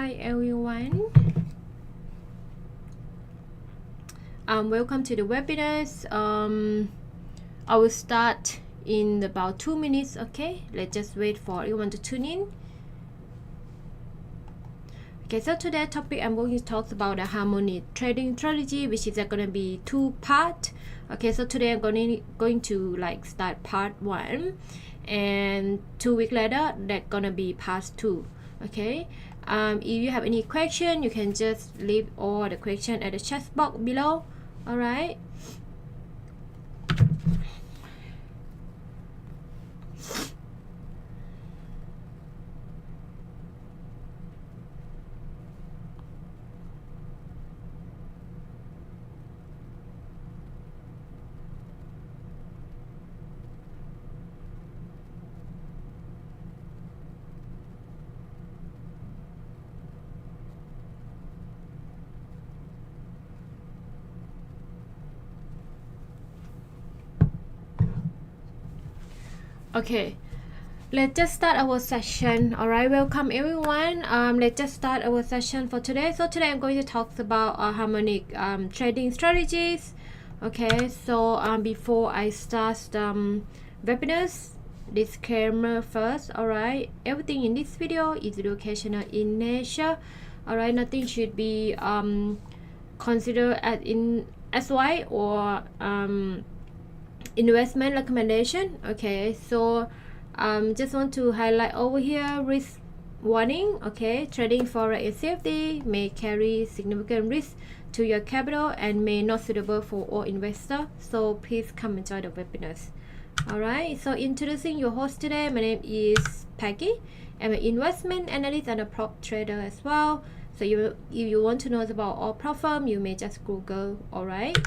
Hi everyone, welcome to the webinars. I will start in about 2 minutes. Okay, let's just wait for everyone to tune in. Okay, so today's topic I'm going to talk about the harmonic trading strategy, which is going to be 2 parts. Okay, so today I'm going to like start part 1, and 2 weeks later that's gonna be part 2. Okay, if you have any question, you can just leave all the question at the chat box below. All right. Okay, let's just start our session. All right, welcome everyone. Let's just start our session for today. So today I'm going to talk about harmonic trading strategies. Okay, so before I start webinars, disclaimer first. All right, everything in this video is educational in nature. All right, nothing should be considered as why or investment recommendation. Okay, so just want to highlight over here risk warning. Okay, trading forex and CFD may carry significant risk to your capital and may not suitable for all investors, so please come enjoy the webinars. All right, so introducing your host today, my name is Peggy. I'm an investment analyst and a prop trader as well. So if you want to know about our platform, you may just Google. All right.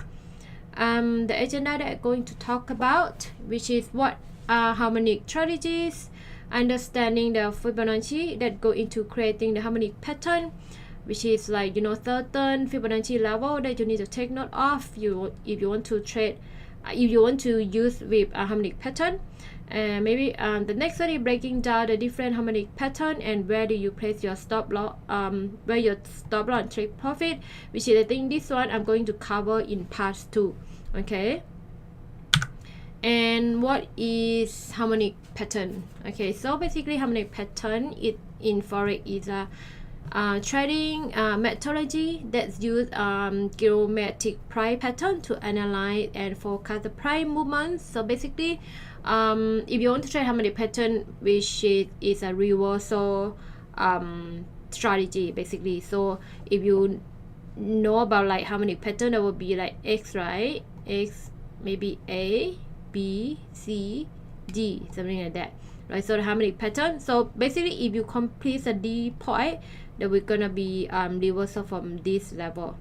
The agenda that I'm going to talk about, which is what are harmonic strategies, understanding the Fibonacci that go into creating the harmonic pattern, which is like certain Fibonacci level that you need to take note of if you want to trade, if you want to use with a harmonic pattern. And maybe the next study breaking down the different harmonic pattern and where do you place your stop loss, where your stop loss and take profit, which is I think this one I'm going to cover in part 2. Okay, and what is harmonic pattern? Okay, so basically harmonic pattern in forex is a trading methodology that's used geometric price pattern to analyze and forecast the price movement. So basically if you want to trade harmonic pattern, which is a reversal strategy basically. So if you know about like harmonic pattern, that would be like X, right? X, maybe A, B, C, D, something like that, right? So the harmonic pattern. So basically if you complete a D point, then we're gonna be reversal from this level.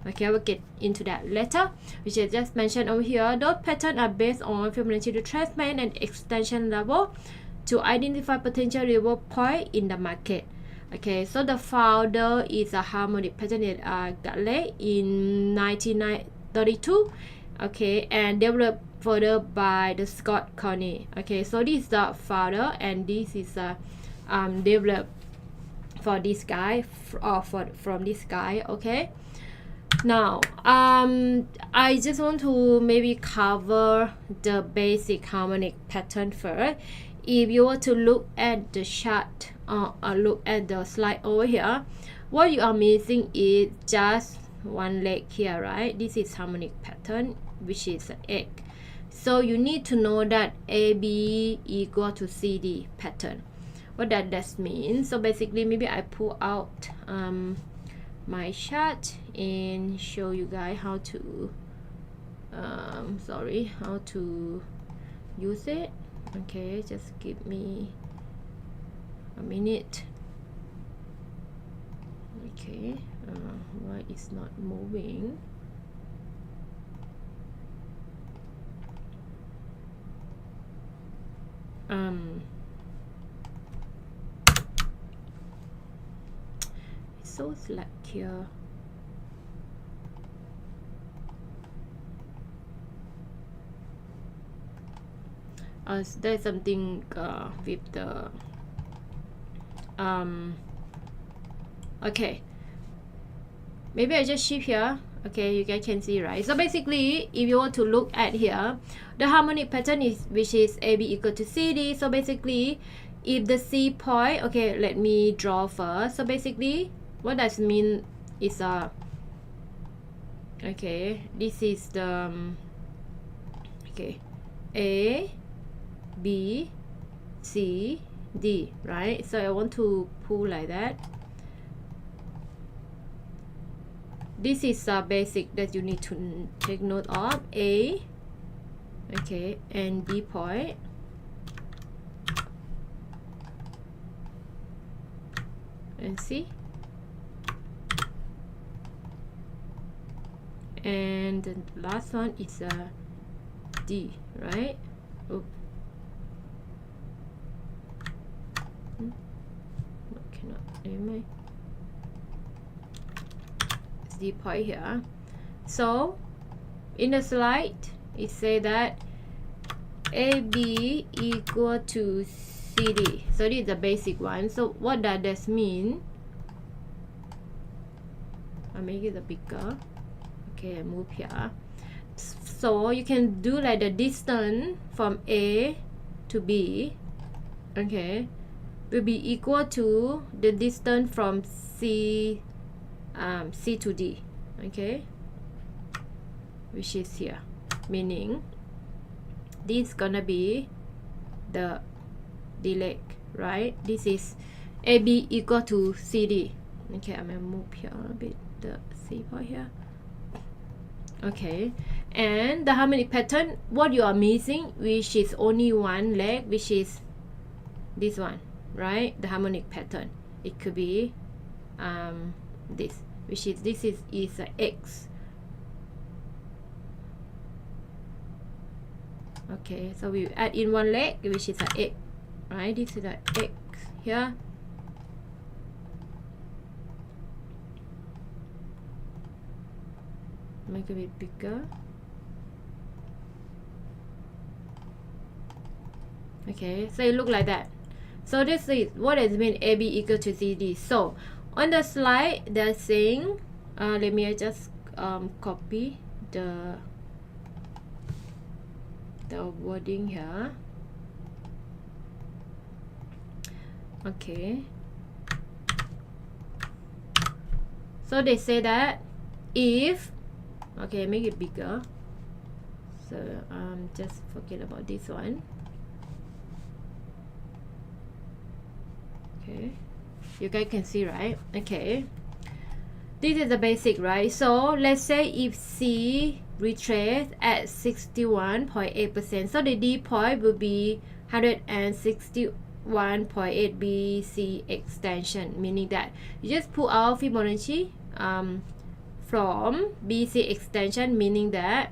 Okay, I will get into that later, which I just mentioned over here. Those patterns are based on Fibonacci retracement and extension level to identify potential reversal point in the market. Okay, so the founder is a harmonic pattern that got laid in 1932. Okay, and developed further by the Scott Coney. Okay, so this is the founder, and this is developed for this guy from this guy. Okay, now I just want to maybe cover the basic harmonic pattern first. If you were to look at the chart or look at the slide over here, what you are missing is just one leg here, right? This is harmonic pattern, which is an egg. So you need to know that AB equal to CD pattern. What that means? So basically maybe I pull out my chart and show you guys how to how to use it. Okay, just give me a minute. Okay, why it's not moving? It's so slack here. There's something with the Okay, maybe I just shift here. Okay, you guys can see, right? So basically, if you want to look at here, the harmonic pattern is which is AB equal to CD. So basically, if the C point, okay, let me draw first. So basically, what does it mean is okay, this is the okay, A, B, C, D, right? So I want to pull like that. This is basic that you need to take note of. A, okay, and B point, and C, and the last one is D, right? Oop. Cannot, anyway. The point here. So in the slide it say that AB equal to CD. So this is the basic one. So what does this mean? I'll make it a bigger. Okay, I move here. So you can do like the distance from A to B, okay, will be equal to the distance from C to D, okay, which is here, meaning this is gonna be the leg, right? This is AB equal to CD. Okay, I'm gonna move here a bit, the C point here. Okay, and the harmonic pattern, what you are missing, which is only one leg, which is this one, right? The harmonic pattern, it could be this, which is this is a X. Okay, so we add in one leg, which is a X, right? This is a X here. Make a bit bigger. Okay, so it look like that. So this is what does it mean AB equal to CD. So on the slide they're saying, let me just copy the wording here. Okay, so they say that if, okay, make it bigger, so just forget about this one. Okay, you guys can see, right? Okay, this is the basic, right? So let's say if C retrace at 61.8%, so the D point will be 161.8 BC extension, meaning that you just pull out Fibonacci from BC extension, meaning that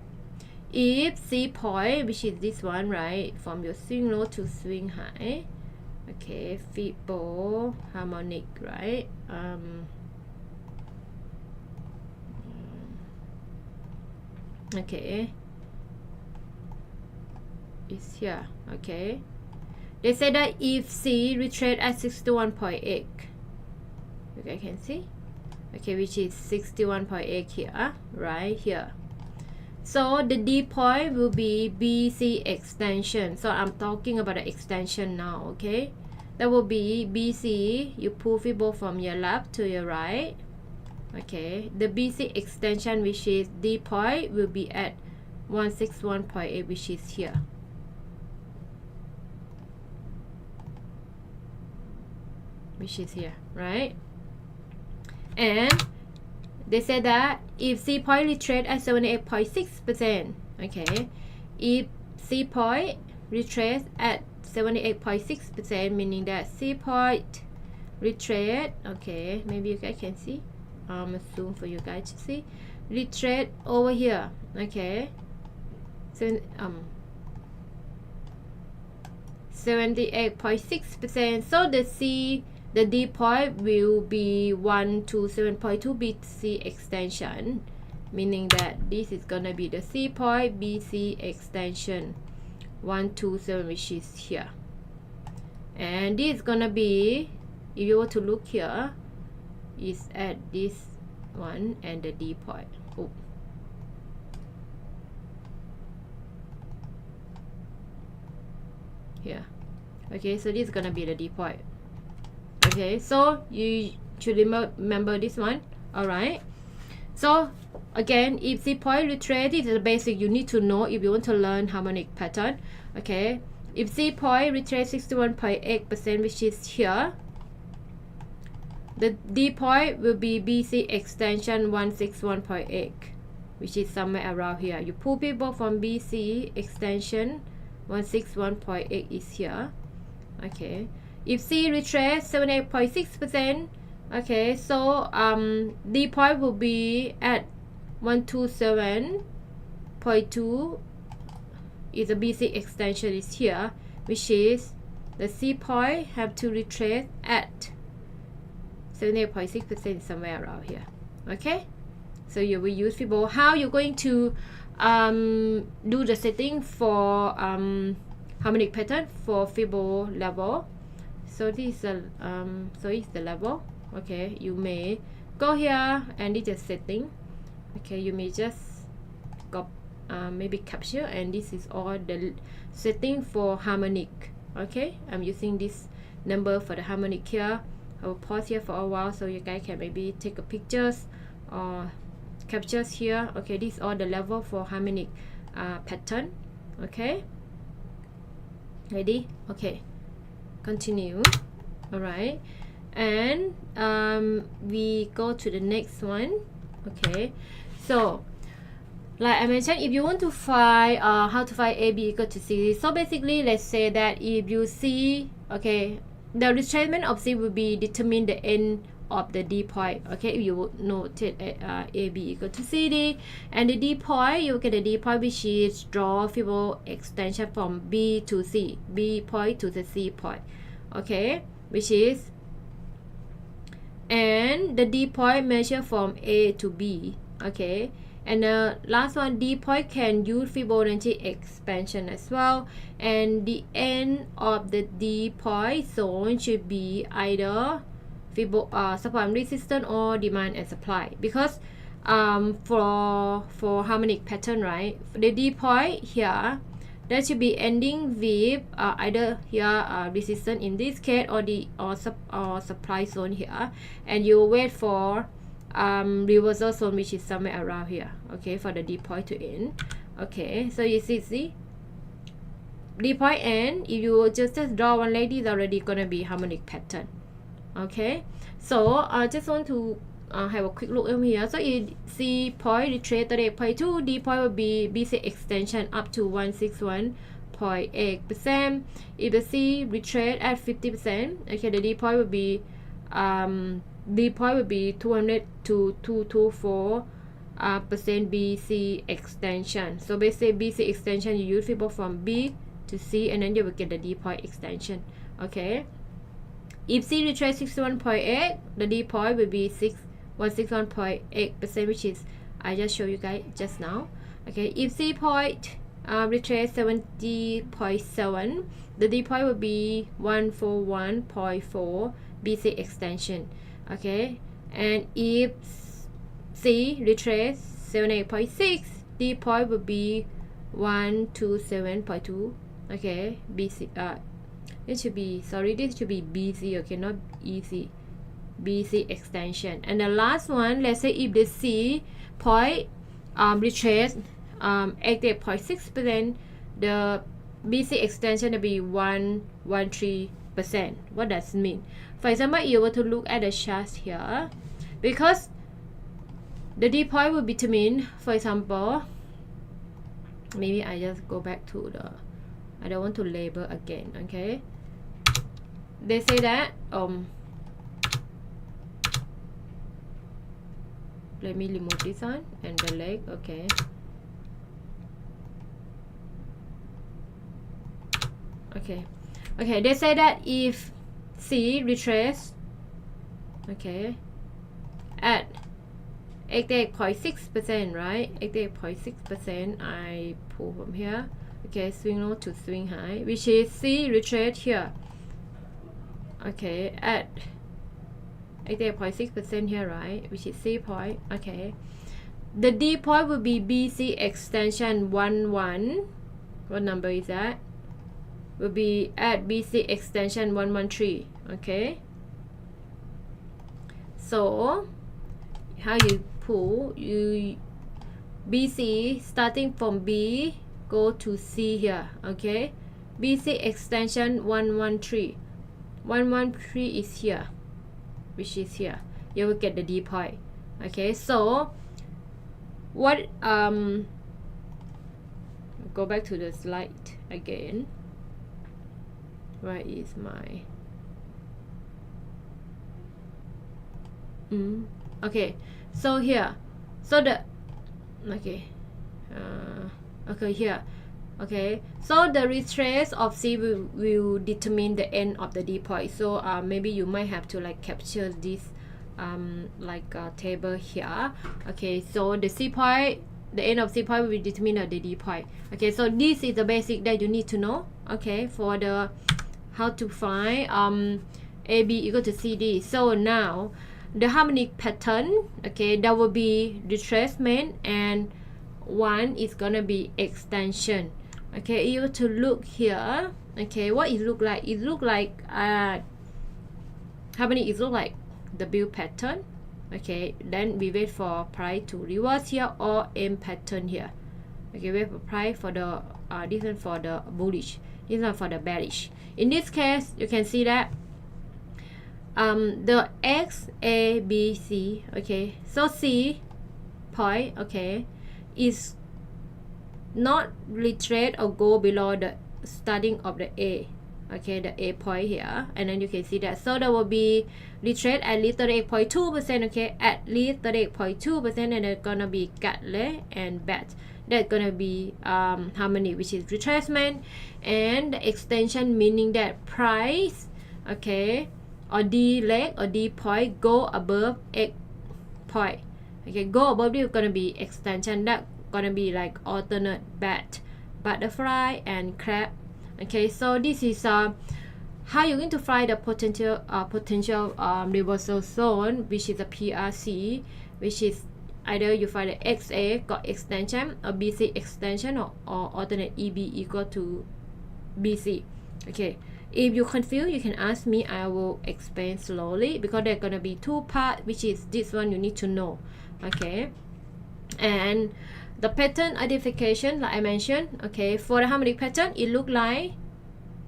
if C point, which is this one, right, from your swing low to swing high, okay, Fibo harmonic, right, okay, it's here. Okay, they say that if C retrace at 61.8, you guys can see, okay, which is 61.8 here, right here. So the D point will be BC extension. So I'm talking about the extension now, okay? That will be BC, you pull Fibo from your left to your right. Okay, the BC extension, which is D point, will be at 161.8, which is here. Which is here, right? And they said that if C point retrace at 78.6%, okay, if C point retrace at 78.6%, meaning that C point retrace, okay, maybe you guys can see, zoom for you guys to see, retrace over here, okay, so 78.6%, so the D point will be 127.2 BC extension, meaning that this is gonna be the C point BC extension 127, which is here. And this is gonna be, if you were to look here, is at this one and the D point. Oh. Here. Okay, so this is gonna be the D point. Okay, so you should remember this one. Alright. So again, if C point retrace, this is the basic you need to know if you want to learn harmonic pattern. Okay. If C point retrace 61.8%, which is here, the D point will be BC extension 161.8, which is somewhere around here. You pull people from BC extension 161.8 is here. Okay. If C retrace 78.6%, okay, so D point will be at 127.2. Is the BC extension is here, which is the C point have to retrace at 78.6% somewhere around here. Okay, so you will use Fibo. How you're going to do the setting for harmonic pattern for Fibo level? So this is so it's the level. Okay, you may go here and it is setting. Okay, you may just go maybe capture, and this is all the setting for harmonic. Okay, I'm using this number for the harmonic here. I will pause here for a while so you guys can maybe take a pictures or captures here. Okay, this is all the level for harmonic pattern. Okay, ready? Okay, continue. All right, and we go to the next one. Okay, so like I mentioned, if you want to find how to find AB equal to C, so basically let's say that if you see, okay, the retracement of C will be determine the end of the D point. Okay, if you note it AB equal to CD, and the D point, you get the D point, which is draw Fibo extension from B to C, B point to the C point. Okay, which is, and the D point measure from A to B. Okay, and the last one, D point can use Fibonacci expansion as well, and the end of the D point zone should be either supply and resistance or demand and supply, because for harmonic pattern, right, the D point here, that should be ending with either here resistance in this case, or supply zone here, and you wait for reversal zone, which is somewhere around here. Okay, for the D point to end. Okay, so you see D point end. If you just draw one like this, already gonna be harmonic pattern. Okay, so I just want to have a quick look over here. So if C point retrace 38.2, D point will be BC extension up to 161.8%. If the C retrace at 50%, okay, the D point will be D point will be 200 to 224% BC extension. So basically BC extension, you use Fibo from B to C, and then you will get the D point extension. Okay, if C retrace 61.8, the D point will be 161.8%, which is I just showed you guys just now. Okay, if C point retrace 70.7, the D point will be 141.4 BC extension. Okay, and if C retrace 78.6, D point will be 127.2. Okay, BC this should be, sorry, this should be BC. Okay, not EC, BC extension. And the last one, let's say if the C point retrace 88.6%, the BC extension will be 113%. What does it mean? For example, you were to look at the chart here, because the D point will be determined. For example, maybe I just go back to the, I don't want to label again. Okay, they say that let me remove this one and the leg. Okay, okay, they say that if C retrace, okay, at 88.6%, right? 88.6%. I pull from here. Okay, swing low to swing high, which is C retrace here. Okay, at 88.6% here, right, which is C point. Okay, the D point will be BC extension 11. What number is that? Will be at BC extension 113. Okay, so how you pull, you BC starting from B go to C here. Okay, BC extension 113. 113 is here, which is here. You will get the D point. Okay, so what go back to the slide again. Where is my okay, so here, so the okay here. Okay, so the retrace of C will determine the end of the D point. So maybe you might have to like capture this like a table here. Okay, so the C point, the end of C point will determine the D point. Okay, so this is the basic that you need to know. Okay, for the how to find AB equal to CD. So now the harmonic pattern, okay, that will be retracement, and one is gonna be extension. Okay, you have to look here. Okay, what it look like? It look like harmonic is look like W pattern. Okay, then we wait for price to reverse here, or M pattern here. Okay, wait for price for the this one for the bullish, this one for the bearish. In this case, you can see that the X, A, B, C. Okay, so C point, okay, is not retrace or go below the starting of the A. Okay, the A point here, and then you can see that. So there will be retrace at least 38.2%. Okay, at least 38.2%, and it's gonna be gut left and bat. That's gonna be harmony, which is retracement, and the extension meaning that price, okay, or D leg or D point go above X point. Okay, go above this is gonna be extension. That gonna be like alternate bat, butterfly, and crab. Okay, so this is how you're going to find the potential reversal zone, which is a PRC, which is either you find the XA got extension or BC extension, or alternate EB equal to BC. Okay, if you confused, you can ask me. I will explain slowly because there's gonna be two parts, which is this one you need to know. Okay, and the pattern identification, like I mentioned. Okay, for the harmonic pattern, it look like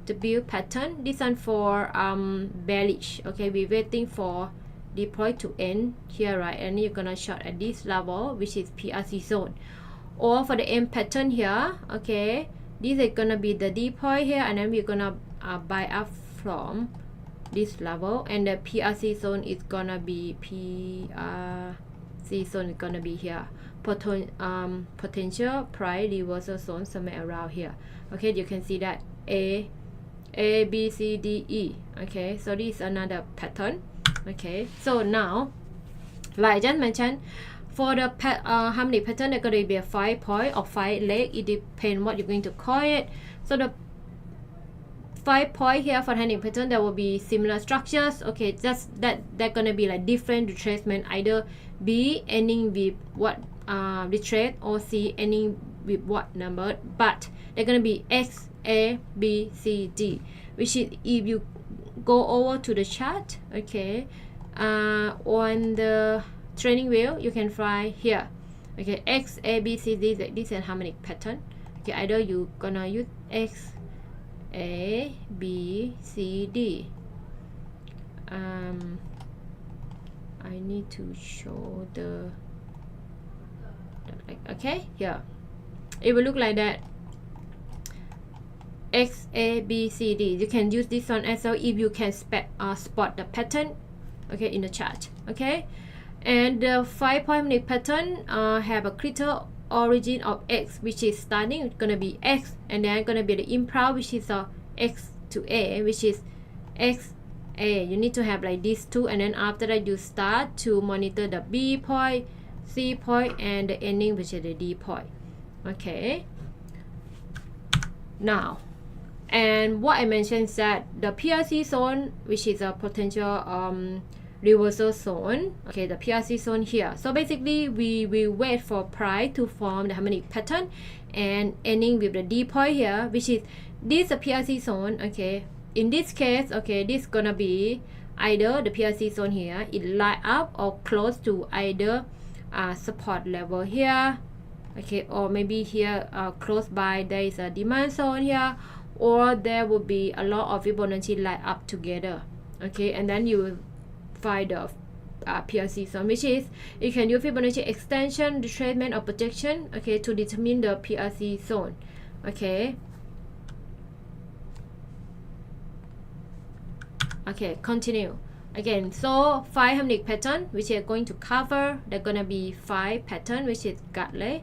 the bill pattern. This one for bearish. Okay, we're waiting for the point to end here, right? And you're gonna short at this level, which is PRC zone. Or for the M pattern here, okay, this is gonna be the D point here, and then we're gonna buy up from this level, and the PRC zone is gonna be PRC zone is gonna be here. Potential price reversal zone somewhere around here. Okay, you can see that A, B, C, D, E. Okay, so this is another pattern. Okay, so now, like I just mentioned, for the harmonic pattern, there's going to be a 5 point or 5 leg. It depends what you're going to call it. So the 5 point here for harmonic pattern, there will be similar structures. Okay, just that they're going to be like different retracement, either B ending with what retrace, or C ending with what number, but they're going to be X, A, B, C, D, which is, if you go over to the chart, okay, on the training wheel, you can find here, okay, X, A, B, C, D. This is a harmonic pattern. Okay, either you gonna use X, A, B, C, D. I need to show the okay, here it will look like that. X, A, B, C, D. You can use this one as well if you can spot the pattern, okay, in the chart. Okay, and the 5 point pattern have a critical origin of X, which is starting, it's gonna be X, and then gonna be the impulse, which is X to A, which is X, A. You need to have like these two, and then after that you start to monitor the B point, C point, and the ending, which is the D point. Okay, now, and what I mentioned is that the PRC zone, which is a potential reversal zone, okay, the PRC zone here. So basically we will wait for pi to form the harmonic pattern and ending with the D point here, which is this a PRC zone. Okay, in this case, okay, this gonna be either the PRC zone here, it line up or close to either support level here, okay, or maybe here close by there is a demand zone here, or there will be a lot of Fibonacci line up together, okay, and then you will find the PRC zone, which is you can use Fibonacci extension, retracement, or projection, okay, to determine the PRC zone. Okay. Okay, continue. Again, so 5 harmonic pattern which are going to cover. They're gonna be 5 pattern, which is gutlet,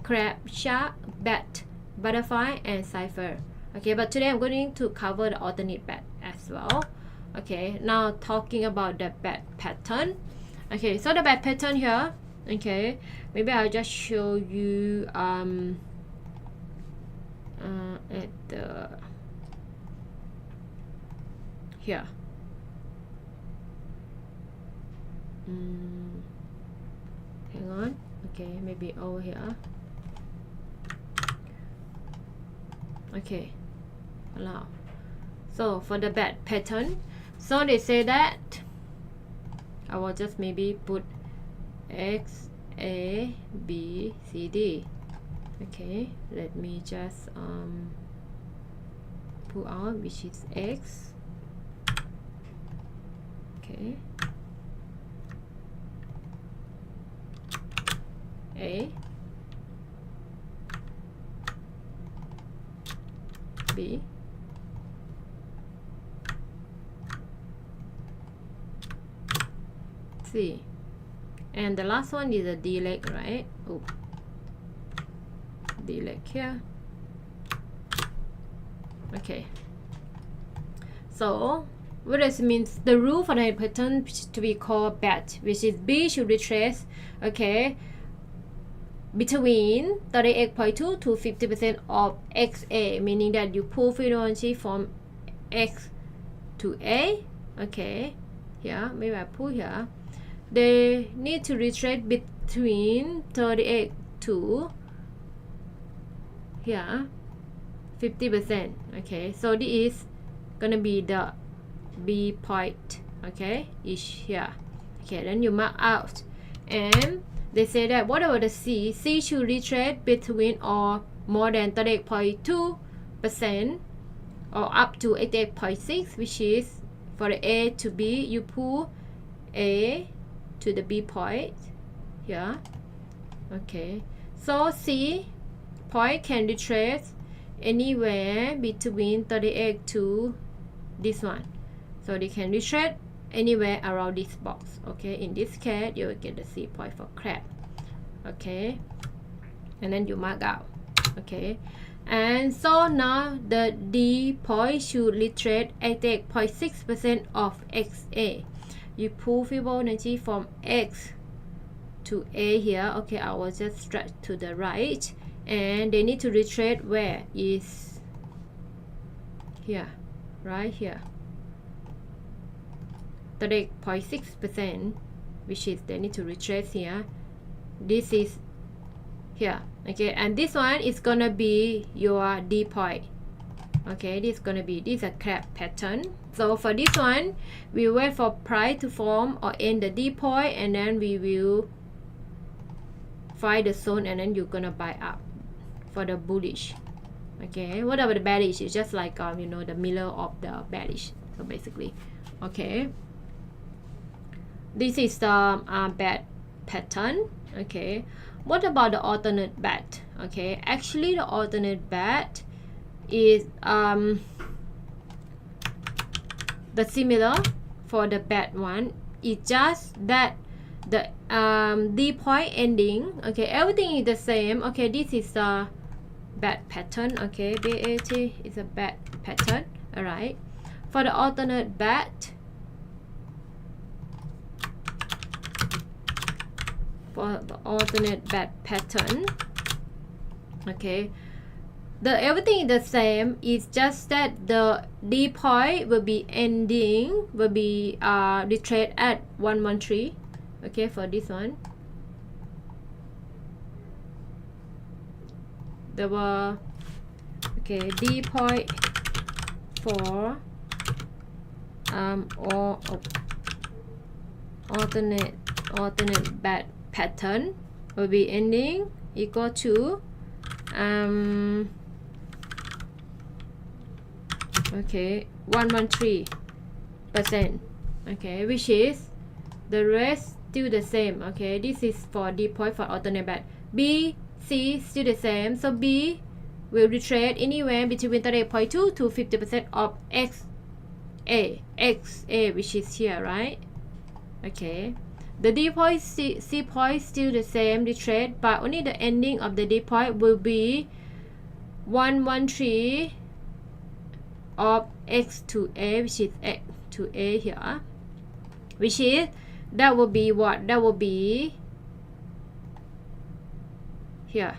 crab, shark, bat, butterfly, and cipher. Okay, but today I'm going to cover the alternate bat as well. Okay, now talking about the bat pattern. Okay, so the bat pattern here, okay, maybe I'll just show you at the here. Hang on. Okay, maybe over here. Okay, allow. So for the bat pattern, so they say that I will just maybe put X, A, B, C, D. Okay, let me just pull out which is X. Okay, A, B, C, and the last one is a D leg, right? Oh, D leg here. Okay, so what does it mean? The rule for the pattern to be called bat, which is B should retrace, okay, between 38.2 to 50% of XA, meaning that you pull Fibonacci from X to A. Okay, here, maybe I pull here. They need to retrace between 38 to here 50%. Okay, so this is gonna be the B point, okay, is here. Okay, then you mark out, and they say that whatever the C should retrace between or more than 38.2% or up to 88.6, which is for the A to B, you pull A to the B point here. Okay, so C point can retrace anywhere between 38 to this one, so they can retrace anywhere around this box. Okay, in this case you will get the C point for crab. Okay, and then you mark out. Okay, and so now the D point should retrace 88.6% of XA. You pull Fibonacci from X to A here. Okay, I will just stretch to the right, and they need to retrace where is here, right here, 38.6%, which is they need to retrace here. This is here. Okay, and this one is gonna be your D point. Okay, this is gonna be, this is a crab pattern. So for this one, we wait for price to form or end the D point, and then we will find the zone, and then you're gonna buy up for the bullish. Okay, what about the bearish? It's just like you know, the mirror of the bearish. So basically, okay, this is the bat pattern. Okay, what about the alternate bat? Okay, actually the alternate bat is the similar for the bat one. It's just that the D point ending, okay, everything is the same. Okay, this is a bat pattern. Okay, BAT is a bat pattern. All right, for the alternate bat, for the alternate bat pattern, okay, the everything is the same. It's just that the D point will be ending, will be retraced at 113. Okay, for this one. There were okay D point for or alternate bad pattern will be ending equal to okay 113%, okay, which is the rest still the same. Okay, this is for D point for alternate bad. B, C still the same, so B will retrace anywhere between 38.2 to 50% of XA, which is here, right? Okay, the D point, C point still the same retrace, but only the ending of the D point will be 113 of X to A, which is X to A here, which is that will be what? That will be here.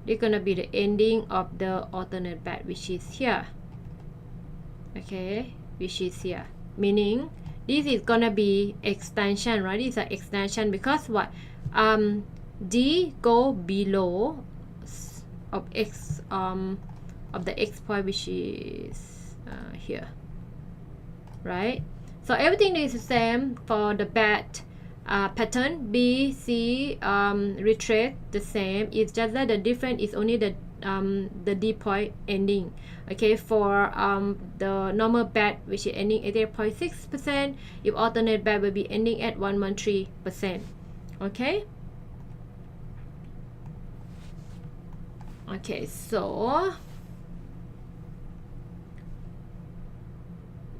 It's gonna be the ending of the alternate bad, which is here. Okay, which is here, meaning this is gonna be extension, right? This is an extension because what? D go below of X of the X point, which is here, right? So everything is the same for the bad pattern. B, C retrace the same. It's just that the difference is only the D point ending. Okay, for the normal bad, which is ending at 8.6%, if alternate bad will be ending at 113%. Okay. Okay, so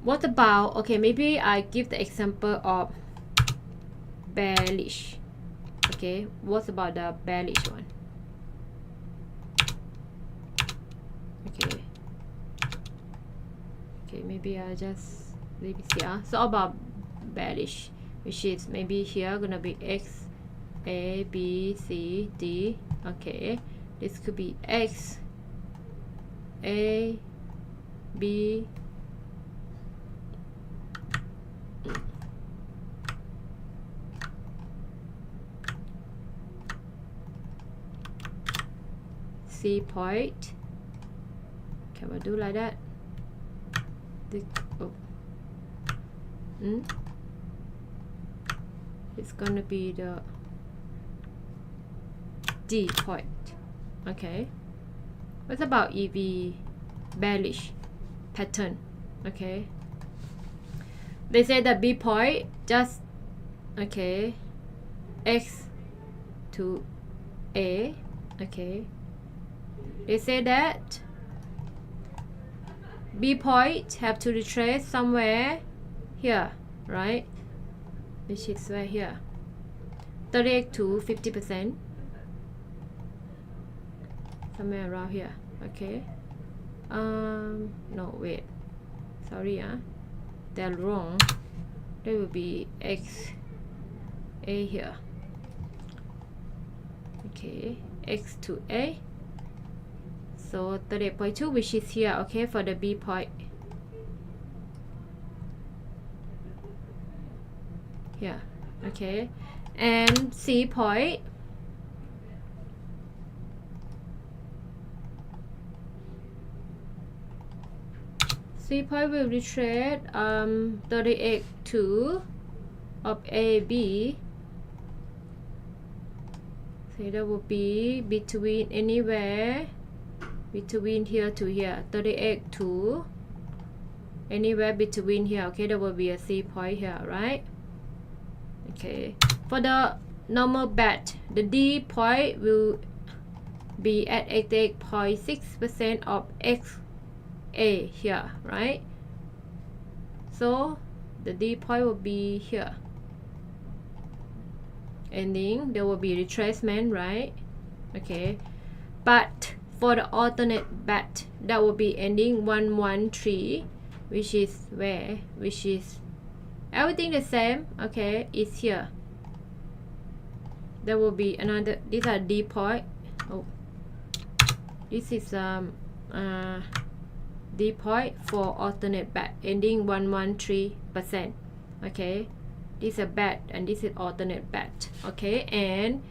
what about, okay, maybe I give the example of bearish. Okay, what about the bearish one? Okay, maybe I just leave it here. So about bearish, which is maybe here gonna be X, A, B, C, D. Okay, this could be X, A, B, C point. Can we do like that? It's gonna be the D point. Okay, what about EV bearish pattern? Okay, they say that B point just okay X to A. Okay, they say that B point have to retrace somewhere here, right? Which is right here, 38 to 50%, somewhere around here. Okay. No, wait. Sorry, they're wrong. There will be X A here. Okay, X to A. So 38.2, which is here, okay, for the B point. Here, okay. And C point. C point will retrace 38.2 of AB. So that will be between anywhere between here to here, 38 to anywhere between here. Okay, there will be a C point here, right? Okay, for the normal bad, the D point will be at 88.6% of XA here, right? So the D point will be here, ending there will be retracement, right? Okay, but for the alternate bad, that will be ending 113, which is where, which is everything the same. Okay, it's here. There will be another, these are D point. Oh, This is D point for alternate bat ending 113%. Okay, this is a bat and this is alternate bat. Okay, and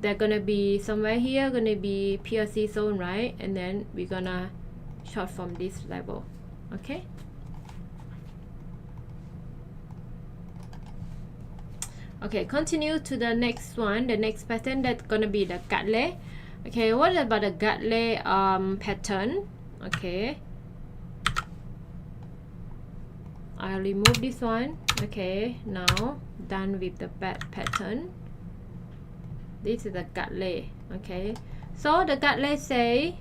they're gonna be somewhere here, gonna be PLC zone, right? And then we're gonna short from this level. Okay. Okay, continue to the next one. The next pattern that's gonna be the Gatley. Okay, what about the Gatley pattern? Okay, I'll remove this one. Okay, now done with the bat pattern. This is the Gatley. Okay, so the Gatley say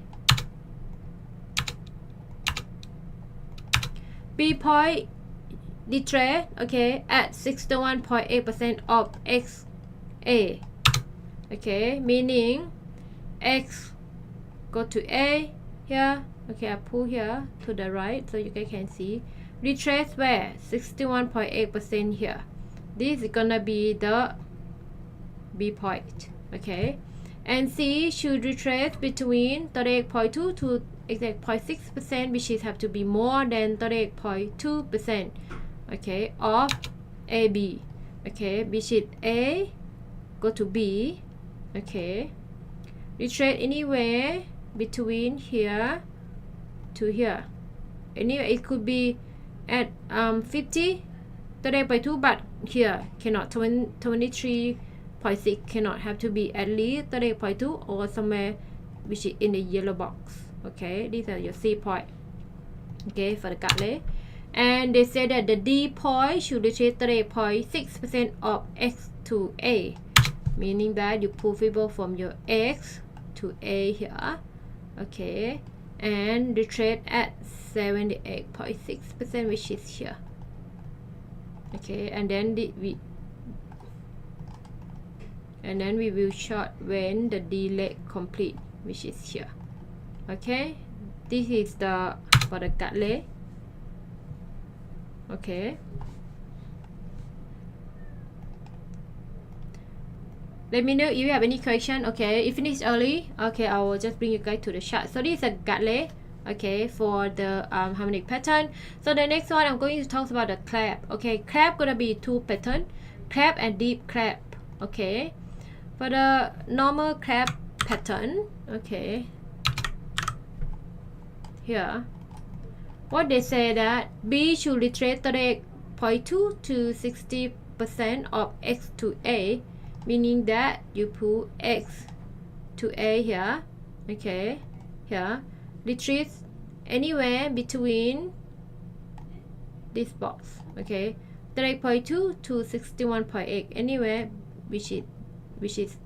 B point retrace, okay, at 61.8% of XA. Okay, meaning X go to A here. Okay, I pull here to the right so you guys can see. Retrace where? 61.8% here. This is gonna be the B point. Okay, and C should retrace between 38.2 to exact 0.6%, which is have to be more than 38.2%. Okay, of AB. Okay, which is A go to B. Okay, retrace anywhere between here to here. Anyway, it could be at 50, 38.2, but here cannot. 23.6 cannot, have to be at least 38.2 or somewhere which is in the yellow box. Okay, these are your C point. Okay, for the Gatley. And they say that the D point should retrace 38.6% of X to A, meaning that you pull fibro from your X to A here. Okay, and retrace at 78.6%, which is here. Okay, and then we will short when the D leg complete, which is here. Okay, this is the for the Gatley. Okay, let me know if you have any question. Okay, if finished early, okay, I will just bring you guys to the chart. So this is a Gatley. Okay, for the harmonic pattern. So the next one I'm going to talk about the clap. Okay, clap gonna be two pattern, clap and deep clap. Okay, for the normal clap pattern, okay, here what they say that B should retrace 38.2 to 60% of X to A, meaning that you put X to A here. Okay, here retrace anywhere between this box. Okay, 38.2 to 61.8, anywhere which is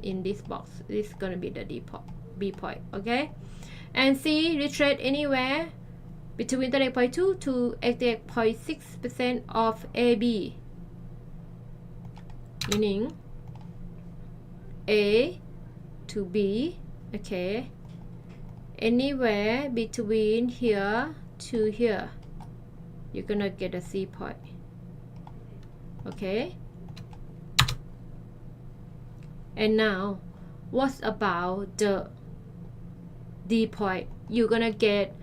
in this box. This is gonna be the B point. Okay, and C retrace anywhere between 38.2 to 88.6% of AB, meaning A to B. Okay, anywhere between here to here, you're gonna get a C point. Okay, and now what about the D point? You're gonna get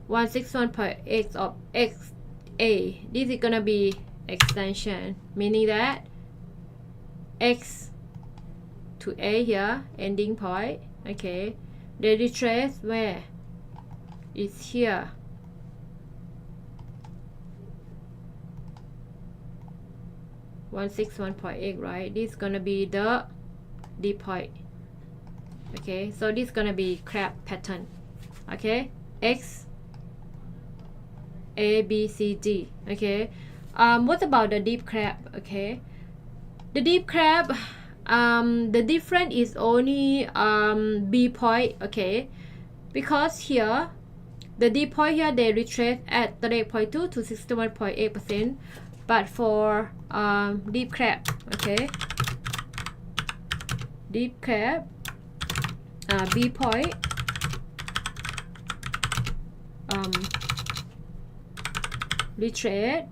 161.8 of XA. This is gonna be extension, meaning that X to A here, ending point. Okay, the retrace where is here. (161.8), right? This is gonna be the D point. Okay, so this is gonna be crab pattern. Okay, X A B C D. Okay, what about the deep crab? Okay, the deep crab, the difference is only B point. Okay, because here the D point here they retrace at 38.2 to 61.8%, but for deep crab, okay, deep crab B point retrace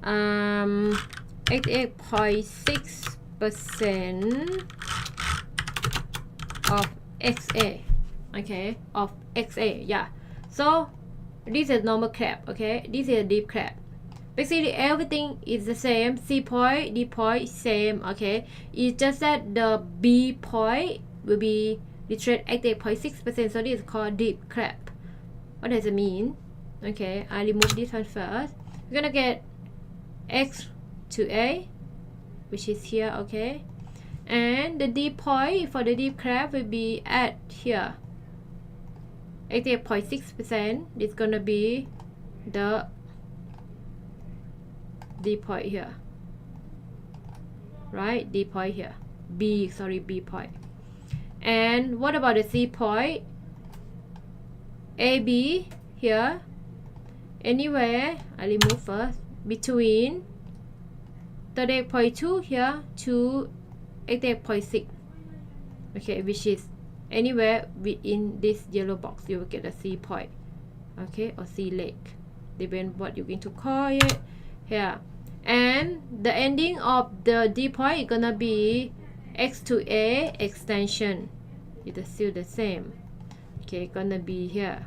88.6% of XA. okay, of XA. Yeah, so this is normal crab, okay, this is a deep crab. Basically everything is the same. C point, D point, same, okay. It's just that the B point will be retraced at 8.6%, so this is called deep crab. What does it mean? Okay, I remove this one first. We're gonna get X to A, which is here, okay. And the D point for the deep crab will be at here, 88.6%. It's gonna be the D point here, right? D point here, B point. And what about the C point? AB here, anywhere, I remove first, between 38.2 here to 88.6, okay, which is anywhere within this yellow box, you will get a C point, okay, or C leg, depending what you're going to call it here. And the ending of the D point is gonna be X to A extension. It's still the same, okay, gonna be here,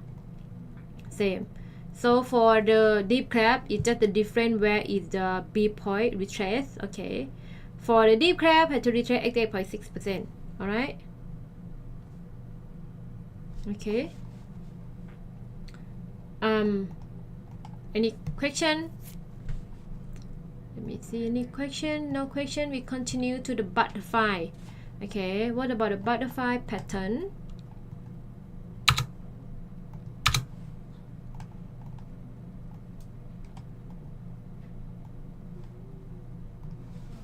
same. So for the deep crab, it's just the different where is the B point retrace, okay. For the deep crab, had to retrace 88.6%. All right. Okay. Any question? Let me see. Any question? No question. We continue to the butterfly. Okay. What about the butterfly pattern?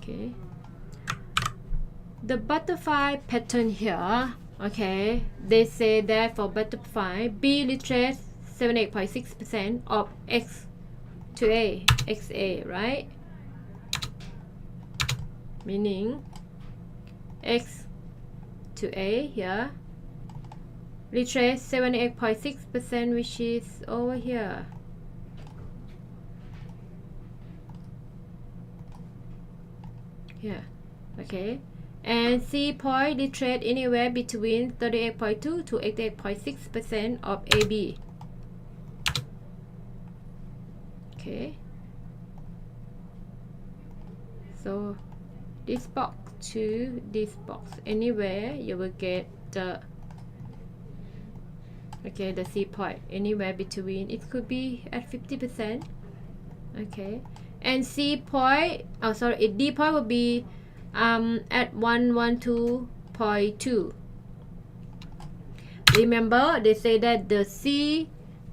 Okay. The butterfly pattern here, okay, they say that for butterfly, B retrace 78.6% of X to A, XA, right? Meaning X to A here, retrace 78.6%, which is over here. Here, okay. And C point retrace anywhere between 38.2 to 88.6% of AB. Okay. So this box to this box, anywhere you will get the, okay, the C point anywhere between, it could be at 50%. Okay. And C point, oh sorry, D point will be at 112.2. Remember, they say that the C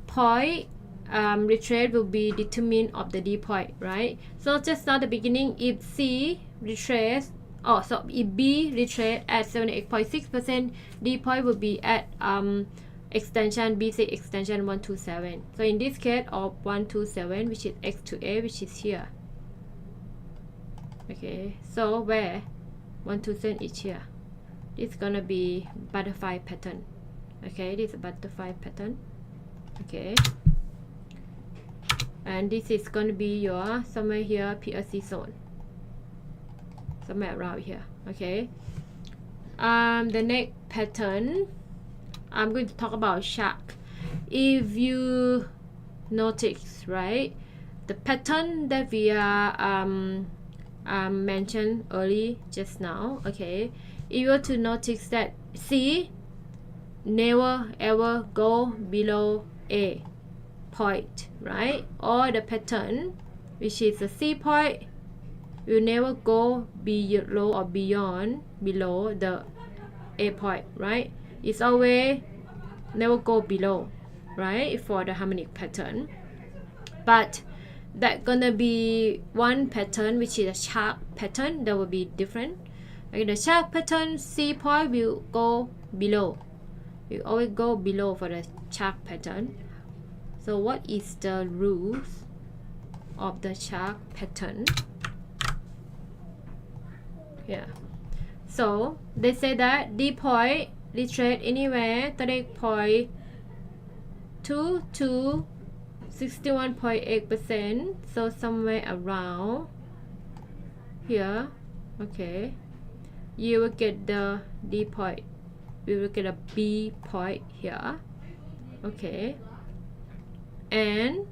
point retrace will be determined of the D point, right? So just now the beginning, if C retrace, oh, so if B retrace at 78.6%, D point will be at extension BC extension 127. So in this case of 127, which is X to A, which is here. Okay, so where 127 is here. This is gonna be butterfly pattern. Okay, this is a butterfly pattern. Okay, and this is gonna be your somewhere here PLC zone, somewhere around here. Okay, the next pattern, I'm going to talk about shark. If you notice, right, the pattern that we are mentioned early just now, okay, if you were to notice that C never ever go below A point, right, or the pattern which is the C point will never go below or below the A point, right? It's always never go below, right, for the harmonic pattern. But that gonna be one pattern which is a shark pattern that will be different. Okay, the shark pattern, C point will go below. We always go below for the shark pattern. So what is the rules of the shark pattern? Yeah. So they say that D point retrace anywhere 30.2 to 61.8%, so somewhere around here, okay, you will get the D point we will get a B point here. Okay, and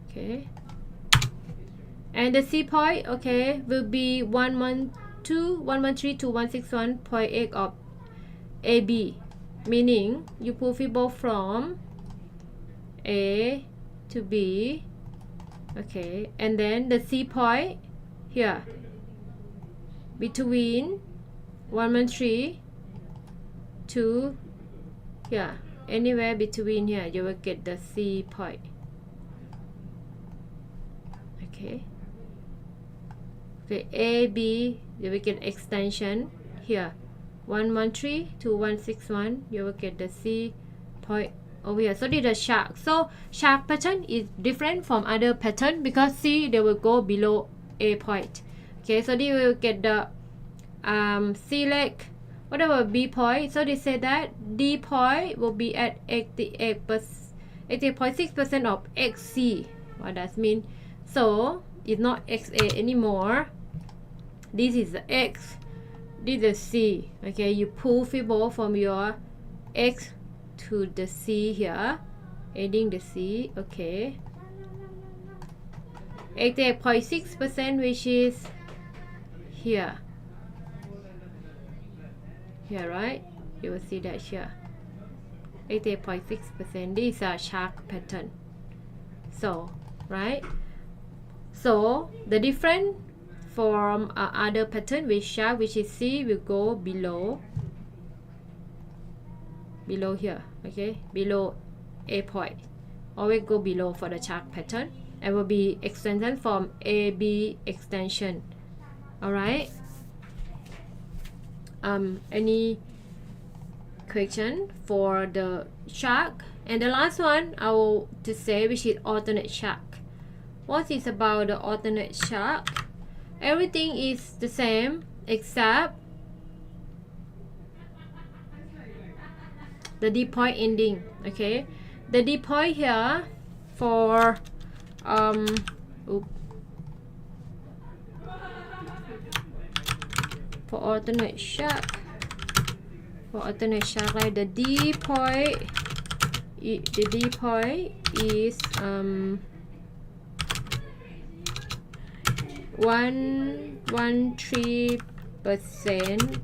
okay, and the C point, okay, will be 113 to 161.8 of AB, meaning you pull fibo from A to B, okay, and then the C point here between 113 to here, anywhere between here you will get the C point. Okay, A, B, you will get extension here 113 to 161, you will get the C point over here. So this is a shark. So shark pattern is different from other pattern because C, they will go below A point. Okay, so they will get the C leg, whatever B point. So they say that D point will be at 88.6% of XC. What does that mean? So it's not XA anymore. This is the X, this is the C. Okay, you pull fibo from your X to the C here, adding the C. Okay, 88.6%, which is here, right? You will see that here, 88.6%. This is a shark pattern. So right, so the difference from other pattern with shark, which is C, will go below here. Okay, below A point, always go below for the shark pattern, and will be extension from AB extension. All right, any question for the shark? And the last one I will to say, which is alternate shark. What is about the alternate shark? Everything is the same except the D point ending. Okay, the D point here for for alternate shark, like the D point, the D point is 113%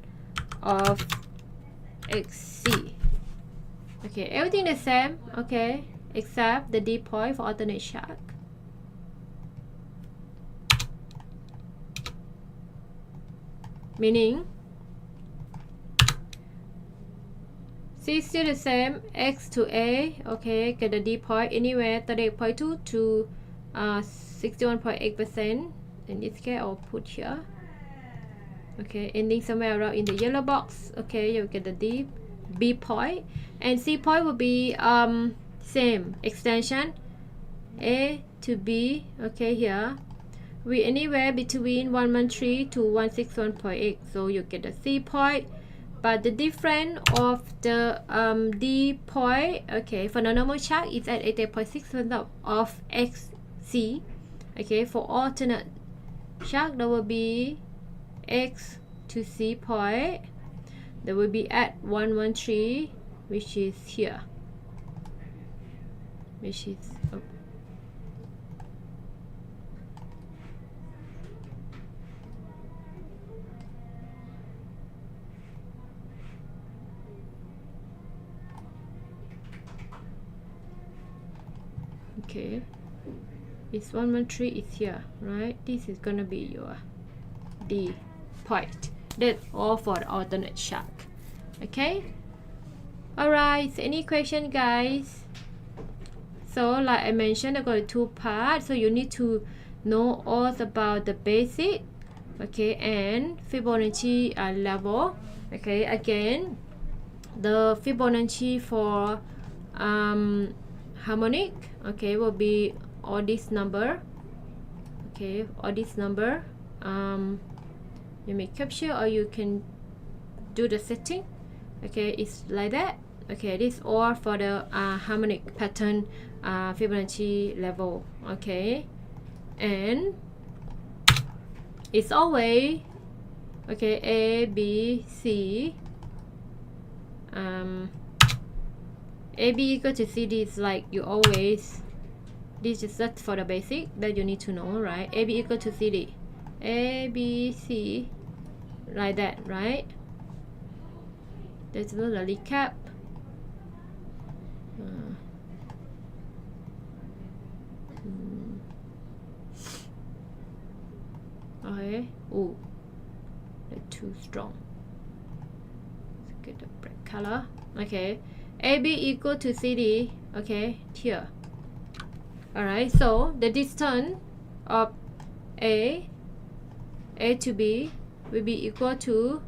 of XC. Okay, everything the same. Okay, except the D point for alternate shark. Meaning C is still the same, X to A. Okay, get the D point anywhere 38.2 to 61.8%. In this case, I'll put here. Okay, ending somewhere around in the yellow box. Okay, you'll get the D, B point, and C point will be same extension A to B. Okay, here we anywhere between 113 to 161.8, so you get the C point. But the difference of the D point, okay, for the normal shark is at 88.6% of XC. Okay, for alternate shark, there will be X to C point, there will be at 113, which is here, which is okay, it's 113 is here, right? This is gonna be your D point. That's all for the alternate shark. Okay, alright, any question, guys? So like I mentioned, I got two parts, so you need to know all about the basic, okay, and Fibonacci level. Okay, again, the Fibonacci for harmonic, okay, will be all this number. Okay, all this number. You may capture or you can do the setting. Okay, it's like that. Okay, this all for the harmonic pattern Fibonacci level. Okay, and it's always okay A, B, C. AB equal to CD is like you always, this is just for the basic that you need to know, right? AB equal to CD, A, B, C, like that, right? Let's do the recap. Okay. Oh, they're too strong. Let's get the black color. Okay. AB equal to CD. Okay, here. Alright, so the distance of A to B will be equal to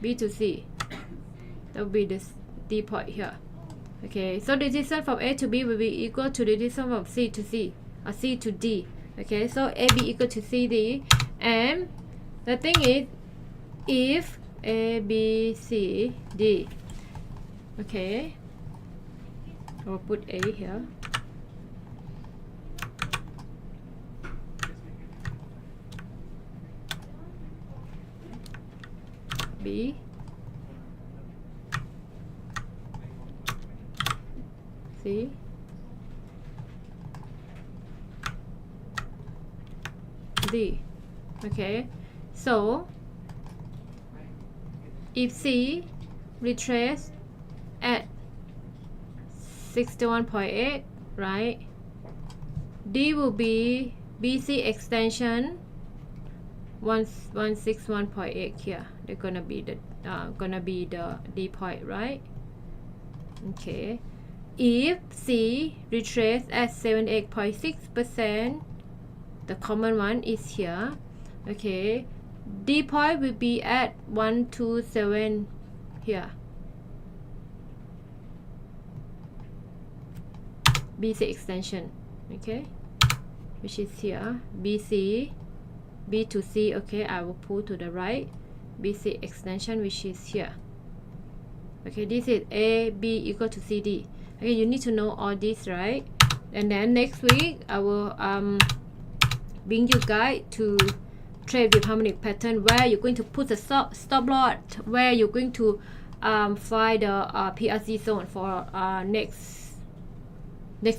B to C. That will be this D point here. Okay, so the distance from A to B will be equal to the distance from C to C, or C to D. Okay, so AB equal to CD, and the thing is, if A, B, C, D, okay, I'll put A here. B, C, D. Okay, so if C retrace at 61.8, right, D will be BC extension 161.8 here. They're gonna be the D point, right? Okay, if C retrace at 78.6%, the common one is here. Okay, D point will be at 127 here. BC extension, okay, which is here. BC, B to C, okay, I will pull to the right. BC extension, which is here. Okay, this is A, B equal to CD. Okay, you need to know all this, right? And then next week I will bring you guide to trade with harmonic pattern, where you're going to put the stop loss, where you're going to find the PRC zone for next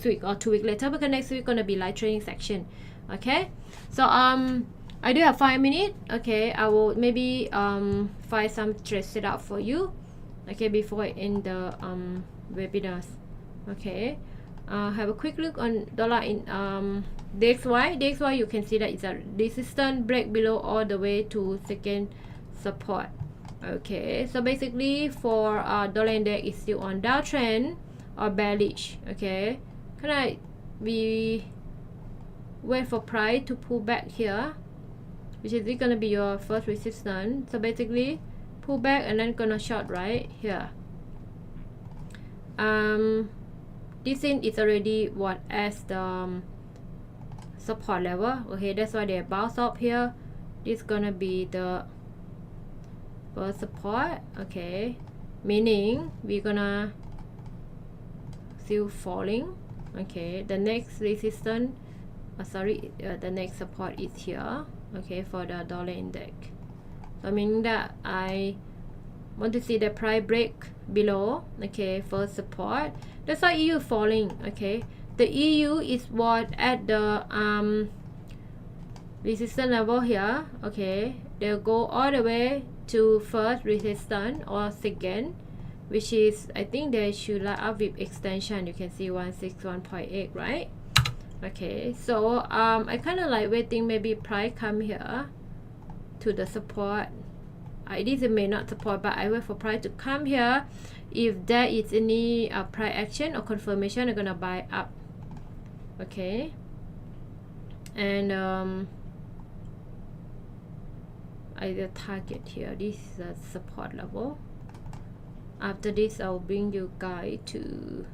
week or 2 weeks later, because next week gonna be live trading section. Okay, so I do have 5 minutes. Okay, I will maybe find some trade setup for you, okay, before I end the webinars. Okay, have a quick look on dollar in DXY. You can see that it's a resistance break below all the way to second support. Okay, so basically for dollar index is still on downtrend or bearish. Okay, can we wait for price to pull back here, which is gonna be your first resistance. So basically pull back and then gonna short right here. This thing is already what as the support level. Okay, that's why they bounce up here. This gonna be the first support. Okay, meaning we're gonna still falling. Okay, the next resistance, the next support is here. Okay, for the dollar index. So meaning that I want to see the price break below, okay, first support. That's why EU falling. Okay, the EU is what at the resistance level here. Okay, they'll go all the way to first resistance or second, which is, I think they should line up with extension. You can see 161.8, right? Okay, so I kind of like waiting, maybe price come here to the support. This may not support, but I wait for price to come here. If there is any price action or confirmation, I'm gonna buy up. Okay, and I target here. This is a support level. After this, I'll bring you guys to.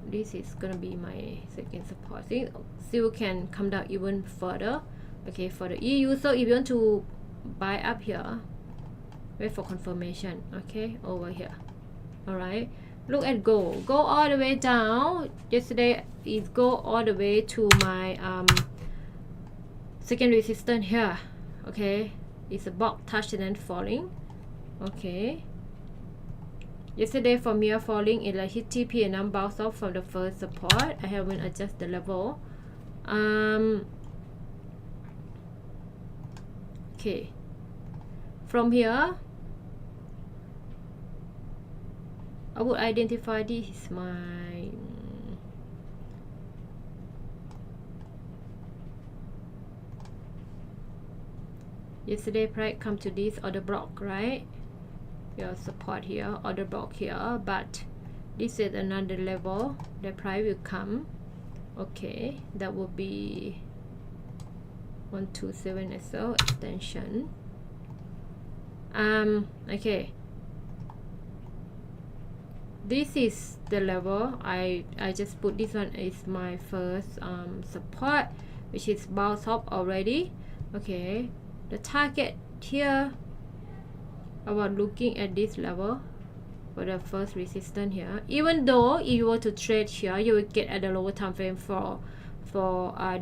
This is gonna be my second support. Still can come down even further. Okay, for the EU. So if you want to buy up here, wait for confirmation. Okay, over here. All right, look at gold. Go all the way down. Yesterday it go all the way to my second resistance here. Okay, it's a box touch and then falling. Okay, yesterday from here falling, it like hit TP and then bounce off from the first support. I haven't adjusted the level. Okay, from here I would identify this is my yesterday price come to this order block, right? Your support here, order block here, but this is another level the price will come. Okay, that will be 127 as well, extension. Okay, this is the level. I just put this one as my first support, which is bounce up already. Okay, the target here, I was looking at this level for the first resistance here. Even though if you were to trade here, you will get at the lower time frame for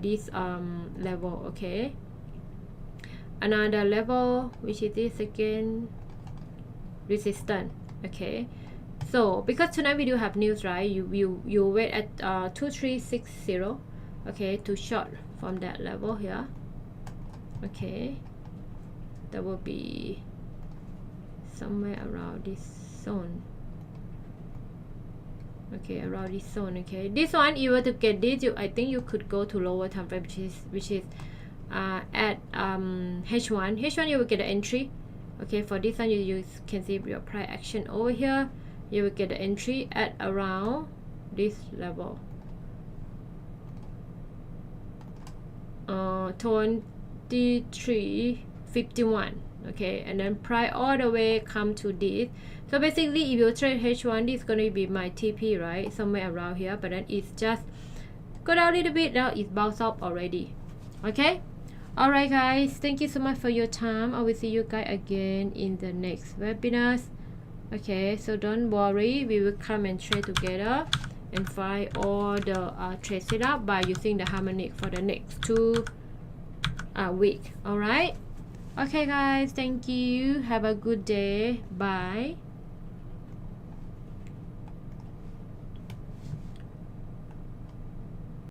this level. Okay, another level which is this second resistance. Okay, so because tonight we do have news, right? You wait at 2360. Okay, to short from that level here. Okay, that will be somewhere around this zone. Okay, around this zone. Okay, this one, you were to get this, I think you could go to lower time frame, which is at H1 you will get the entry. Okay, for this one you can see your price action over here. You will get the entry at around this level, 2351. Okay, and then price all the way come to this. So basically if you trade H1, this is going to be my TP, right? Somewhere around here, but then it's just go down a little bit. Now it's bounced up already. Okay, all right guys, thank you so much for your time. I will see you guys again in the next webinars. Okay, so don't worry, we will come and trade together and find all the trade setup by using the Harmonic for the next 2 week. All right, okay guys, thank you, have a good day, bye.